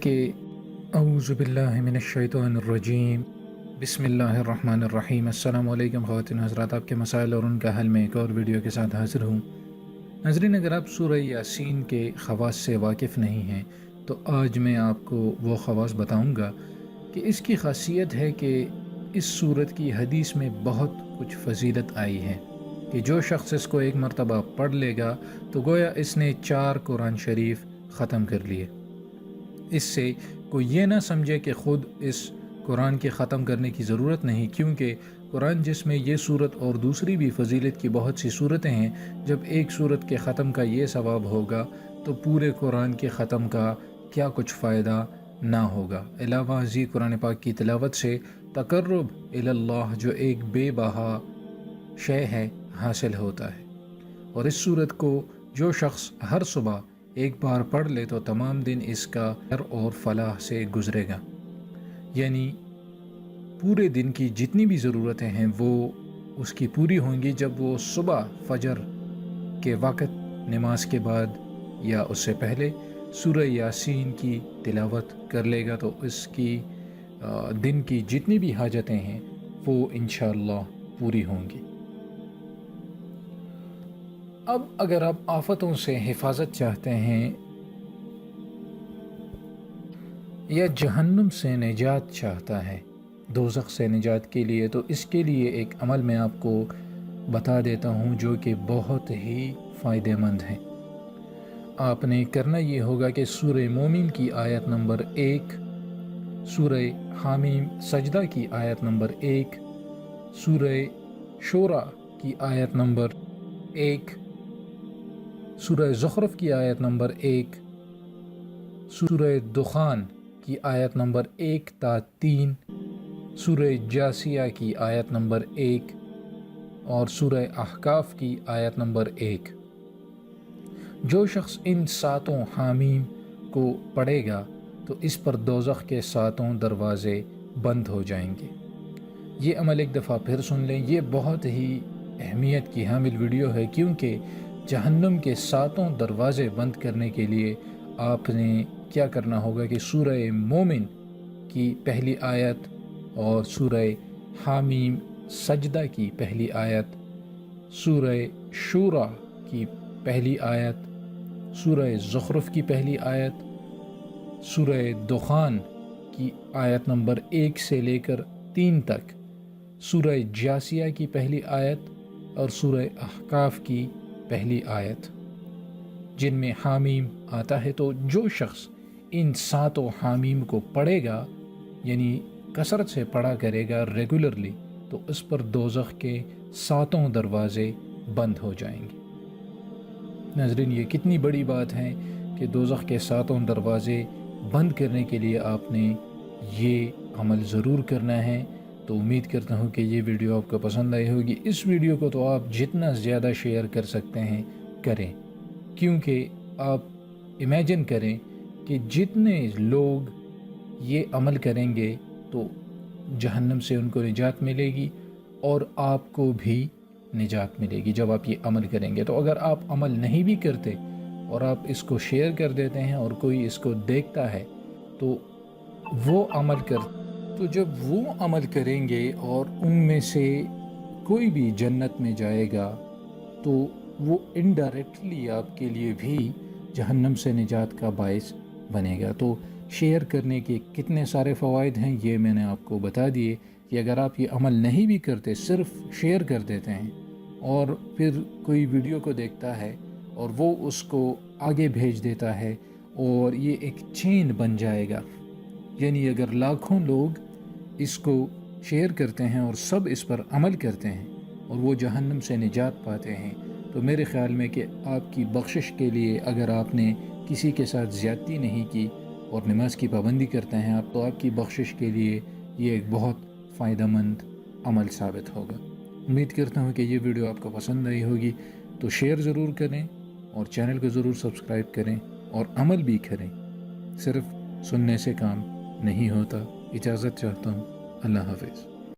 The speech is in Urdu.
کہ اعوذ باللہ من الشیطان الرجیم بسم اللہ الرحمن الرحیم۔ السلام علیکم خواتین حضرات، آپ کے مسائل اور ان کا حل میں ایک اور ویڈیو کے ساتھ حاضر ہوں۔ ناظرین، اگر آپ سورہ یاسین کے خواص سے واقف نہیں ہیں تو آج میں آپ کو وہ خواص بتاؤں گا کہ اس کی خاصیت ہے کہ اس سورت کی حدیث میں بہت کچھ فضیلت آئی ہے کہ جو شخص اس کو ایک مرتبہ پڑھ لے گا تو گویا اس نے 4 قرآن شریف ختم کر لیے۔ اس سے کوئی یہ نہ سمجھے کہ خود اس قرآن کے ختم کرنے کی ضرورت نہیں، کیونکہ قرآن جس میں یہ صورت اور دوسری بھی فضیلت کی بہت سی صورتیں ہیں، جب ایک صورت کے ختم کا یہ ثواب ہوگا تو پورے قرآن کے ختم کا کیا کچھ فائدہ نہ ہوگا۔ علاوہ ازیں قرآن پاک کی تلاوت سے تقرب اللہ جو ایک بے بہا شے ہے حاصل ہوتا ہے، اور اس صورت کو جو شخص ہر صبح ایک بار پڑھ لے تو تمام دن اس کا خیر اور فلاح سے گزرے گا، یعنی پورے دن کی جتنی بھی ضرورتیں ہیں وہ اس کی پوری ہوں گی جب وہ صبح فجر کے وقت نماز کے بعد یا اس سے پہلے سورہ یاسین کی تلاوت کر لے گا تو اس کی دن کی جتنی بھی حاجتیں ہیں وہ انشاءاللہ پوری ہوں گی۔ اب اگر آپ آفتوں سے حفاظت چاہتے ہیں یا جہنم سے نجات چاہتا ہے، دوزخ سے نجات کے لیے، تو اس کے لیے ایک عمل میں آپ کو بتا دیتا ہوں جو کہ بہت ہی فائدہ مند ہے۔ آپ نے کرنا یہ ہوگا کہ سورہ مومن کی آیت نمبر 1، سورہ حامیم سجدہ کی آیت نمبر 1، سورہ شورى کی آیت نمبر 1، سورہ زخرف کی آیت نمبر 1، سورہ دخان کی آیت نمبر 1 تا 3، سورہ جاسیہ کی آیت نمبر 1 اور سورہ احقاف کی آیت نمبر 1۔ جو شخص ان 7 حامیم کو پڑھے گا تو اس پر دوزخ کے 7 دروازے بند ہو جائیں گے۔ یہ عمل ایک دفعہ پھر سن لیں، یہ بہت ہی اہمیت کی حامل ویڈیو ہے، کیونکہ جہنم کے 7 دروازے بند کرنے کے لیے آپ نے کیا کرنا ہوگا کہ سورہ مومن کی پہلی آیت اور سورہ حامیم سجدہ کی پہلی آیت، سورہ شورى کی پہلی آیت، سورہ زخرف کی پہلی آیت، سورہ دخان کی آیت نمبر 1 سے لے کر 3 تک، سورہ جاسیہ کی پہلی آیت اور سورہ احقاف کی پہلی آیت جن میں حامیم آتا ہے، تو جو شخص ان 7 حامیم کو پڑھے گا، یعنی کثرت سے پڑھا کرے گا ریگولرلی، تو اس پر دوزخ کے 7 دروازے بند ہو جائیں گے۔ ناظرین، یہ کتنی بڑی بات ہے کہ دوزخ کے 7 دروازے بند کرنے کے لیے آپ نے یہ عمل ضرور کرنا ہے۔ تو امید کرتا ہوں کہ یہ ویڈیو آپ کو پسند آئی ہوگی۔ اس ویڈیو کو تو آپ جتنا زیادہ شیئر کر سکتے ہیں کریں، کیونکہ آپ امیجن کریں کہ جتنے لوگ یہ عمل کریں گے تو جہنم سے ان کو نجات ملے گی اور آپ کو بھی نجات ملے گی جب آپ یہ عمل کریں گے۔ تو اگر آپ عمل نہیں بھی کرتے اور آپ اس کو شیئر کر دیتے ہیں اور کوئی اس کو دیکھتا ہے تو وہ عمل تو جب وہ عمل کریں گے اور ان میں سے کوئی بھی جنت میں جائے گا تو وہ انڈائریکٹلی آپ کے لیے بھی جہنم سے نجات کا باعث بنے گا۔ تو شیئر کرنے کے کتنے سارے فوائد ہیں یہ میں نے آپ کو بتا دیے کہ اگر آپ یہ عمل نہیں بھی کرتے، صرف شیئر کر دیتے ہیں اور پھر کوئی ویڈیو کو دیکھتا ہے اور وہ اس کو آگے بھیج دیتا ہے اور یہ ایک چین بن جائے گا، یعنی اگر لاکھوں لوگ اس کو شیئر کرتے ہیں اور سب اس پر عمل کرتے ہیں اور وہ جہنم سے نجات پاتے ہیں، تو میرے خیال میں کہ آپ کی بخشش کے لیے، اگر آپ نے کسی کے ساتھ زیادتی نہیں کی اور نماز کی پابندی کرتے ہیں آپ، تو آپ کی بخشش کے لیے یہ ایک بہت فائدہ مند عمل ثابت ہوگا۔ امید کرتا ہوں کہ یہ ویڈیو آپ کو پسند آئی ہوگی، تو شیئر ضرور کریں اور چینل کو ضرور سبسکرائب کریں اور عمل بھی کریں، صرف سننے سے کام نہیں ہوتا۔ اجازت چاہتا ہوں، اللہ حافظ۔